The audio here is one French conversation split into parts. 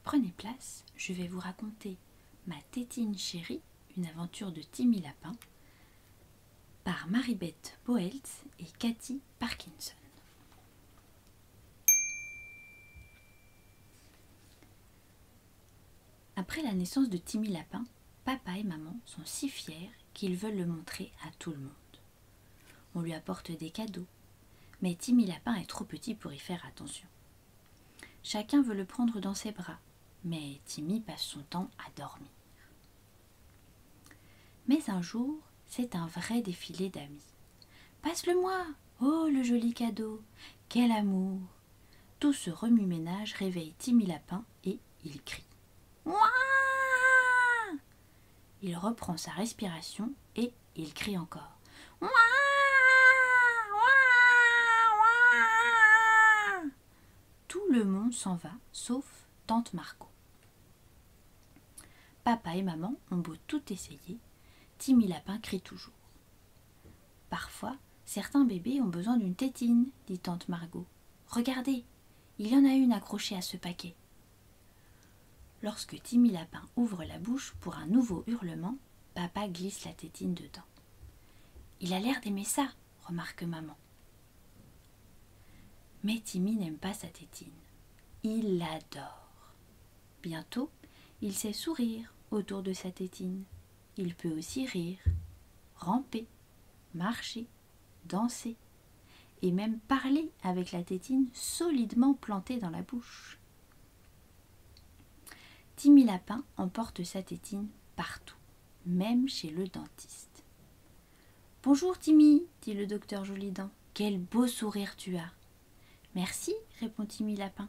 prenez place, je vais vous raconter Ma tétine chérie, une aventure de Timmy Lapin, par Maribeth Boeltz et Cathy Parkinson. Après la naissance de Timmy Lapin, papa et maman sont si fiers qu'ils veulent le montrer à tout le monde. On lui apporte des cadeaux, mais Timmy Lapin est trop petit pour y faire attention. Chacun veut le prendre dans ses bras, mais Timmy passe son temps à dormir. Mais un jour, c'est un vrai défilé d'amis. « Passe-le-moi! Oh, le joli cadeau! Quel amour !» Tout ce remue-ménage réveille Timmy Lapin et il crie. « Ouah !» Il reprend sa respiration et il crie encore. « Ouah ! Ouah ! Ouah !» Tout le monde s'en va, sauf tante Margot. Papa et maman ont beau tout essayer, Timmy Lapin crie toujours. Parfois, certains bébés ont besoin d'une tétine, dit tante Margot. Regardez, il y en a une accrochée à ce paquet. Lorsque Timmy Lapin ouvre la bouche pour un nouveau hurlement, papa glisse la tétine dedans. Il a l'air d'aimer ça, remarque maman. Mais Timmy n'aime pas sa tétine. Il l'adore. Bientôt, il sait sourire autour de sa tétine. Il peut aussi rire, ramper, marcher, danser et même parler avec la tétine solidement plantée dans la bouche. Timmy Lapin emporte sa tétine partout, même chez le dentiste. « Bonjour Timmy, dit le docteur Jolident. Quel beau sourire tu as. »« Merci, répond Timmy Lapin.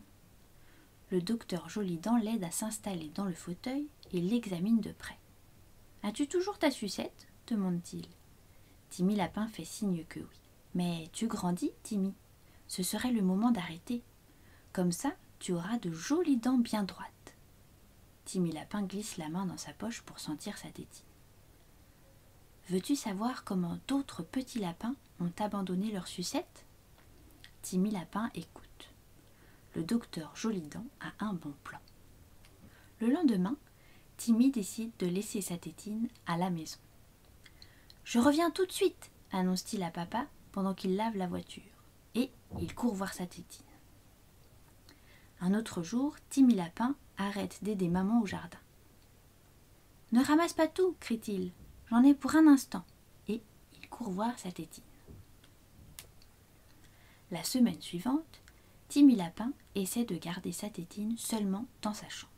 Le docteur Jolident l'aide à s'installer dans le fauteuil et l'examine de près. « As-tu toujours ta sucette ?» demande-t-il. Timmy Lapin fait signe que oui. « Mais tu grandis, Timmy. Ce serait le moment d'arrêter. Comme ça, tu auras de jolies dents bien droites. » Timmy Lapin glisse la main dans sa poche pour sentir sa tétine. « Veux-tu savoir comment d'autres petits lapins ont abandonné leur sucette ?» Timmy Lapin écoute. Le docteur Jolident a un bon plan. Le lendemain, Timmy décide de laisser sa tétine à la maison. « Je reviens tout de suite !» annonce-t-il à papa pendant qu'il lave la voiture. Et il court voir sa tétine. Un autre jour, Timmy Lapin arrête d'aider maman au jardin. « Ne ramasse pas tout !» crie-t-il. « J'en ai pour un instant. » Et il court voir sa tétine. La semaine suivante, Timmy Lapin essaie de garder sa tétine seulement dans sa chambre.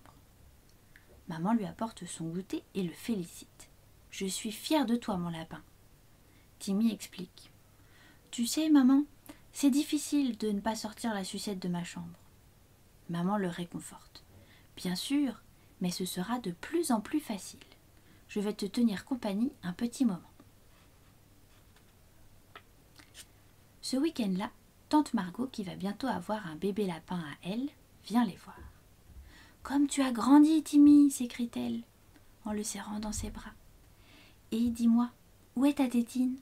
Maman lui apporte son goûter et le félicite. « Je suis fière de toi, mon lapin. » Timmy explique. « Tu sais, maman, c'est difficile de ne pas sortir la sucette de ma chambre. » Maman le réconforte. « Bien sûr, mais ce sera de plus en plus facile. Je vais te tenir compagnie un petit moment. » Ce week-end-là, tante Margot, qui va bientôt avoir un bébé lapin à elle, vient les voir. « Comme tu as grandi, Timmy !» s'écrie-t-elle en le serrant dans ses bras. « Et dis-moi, où est ta tétine ?»«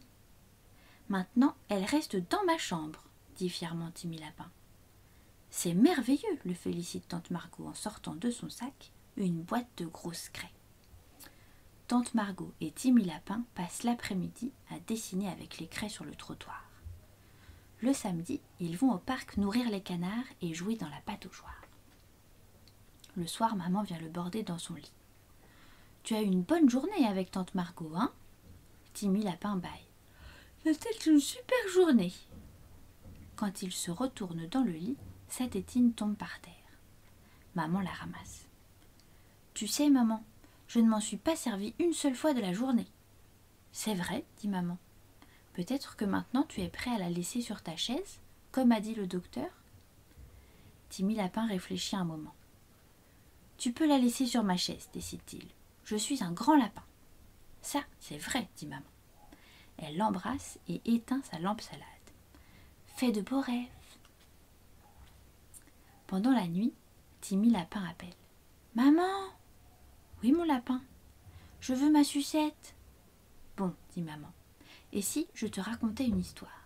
Maintenant, elle reste dans ma chambre, » dit fièrement Timmy Lapin. « C'est merveilleux !» le félicite tante Margot en sortant de son sac une boîte de grosses craies. Tante Margot et Timmy Lapin passent l'après-midi à dessiner avec les craies sur le trottoir. Le samedi, ils vont au parc nourrir les canards et jouer dans la pataugeoire. Le soir, maman vient le border dans son lit. « Tu as eu une bonne journée avec tante Margot, hein ?» Timmy Lapin bâille. « C'était une super journée !» Quand il se retourne dans le lit, sa tétine tombe par terre. Maman la ramasse. « Tu sais, maman, je ne m'en suis pas servie une seule fois de la journée. »« C'est vrai, » dit maman. « Peut-être que maintenant tu es prêt à la laisser sur ta chaise, comme a dit le docteur ?» Timmy Lapin réfléchit un moment. « Tu peux la laisser sur ma chaise, décide-t-il. Je suis un grand lapin. »« Ça, c'est vrai, » dit maman. Elle l'embrasse et éteint sa lampe salade. « Fais de beaux rêves. » Pendant la nuit, Timmy Lapin appelle. « Maman !»« Oui, mon lapin. »« Je veux ma sucette. »« Bon, » dit maman. « Et si je te racontais une histoire ?»«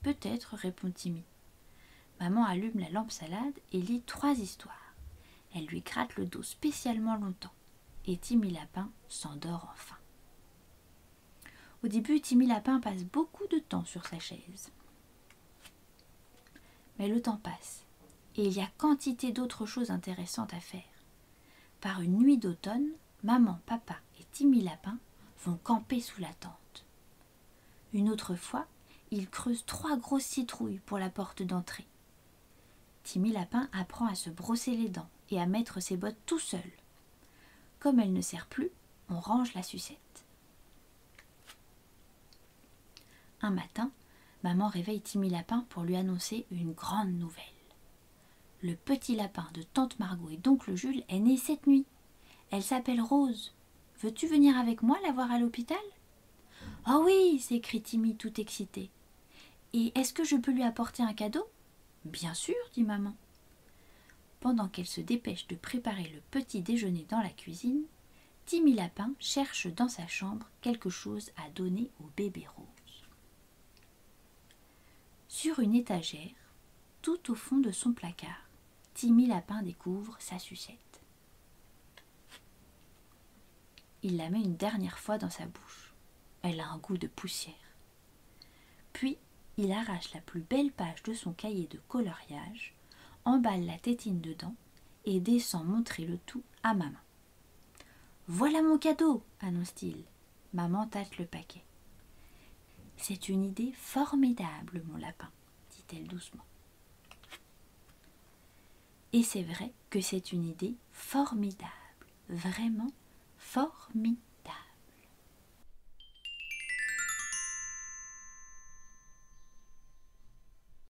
Peut-être, » répond Timmy. Maman allume la lampe salade et lit 3 histoires. Elle lui gratte le dos spécialement longtemps et Timmy Lapin s'endort enfin. Au début, Timmy Lapin passe beaucoup de temps sur sa chaise. Mais le temps passe et il y a quantité d'autres choses intéressantes à faire. Par une nuit d'automne, maman, papa et Timmy Lapin vont camper sous la tente. Une autre fois, ils creusent 3 grosses citrouilles pour la porte d'entrée. Timmy Lapin apprend à se brosser les dents et à mettre ses bottes tout seul. Comme elle ne sert plus, on range la sucette. Un matin, maman réveille Timmy Lapin pour lui annoncer une grande nouvelle. Le petit lapin de tante Margot et d'oncle Jules est né cette nuit. Elle s'appelle Rose. Veux-tu venir avec moi la voir à l'hôpital ? Oh oui, s'écrie Timmy tout excité. Et est-ce que je peux lui apporter un cadeau ? Bien sûr, dit maman. Pendant qu'elle se dépêche de préparer le petit déjeuner dans la cuisine, Timmy Lapin cherche dans sa chambre quelque chose à donner au bébé Rose. Sur une étagère, tout au fond de son placard, Timmy Lapin découvre sa sucette. Il la met une dernière fois dans sa bouche. Elle a un goût de poussière. Puis, il arrache la plus belle page de son cahier de coloriage, emballe la tétine dedans et descend montrer le tout à maman. « Voilà mon cadeau !» annonce-t-il. Maman tâte le paquet. « C'est une idée formidable, mon lapin !» dit-elle doucement. Et c'est vrai que c'est une idée formidable, vraiment formidable.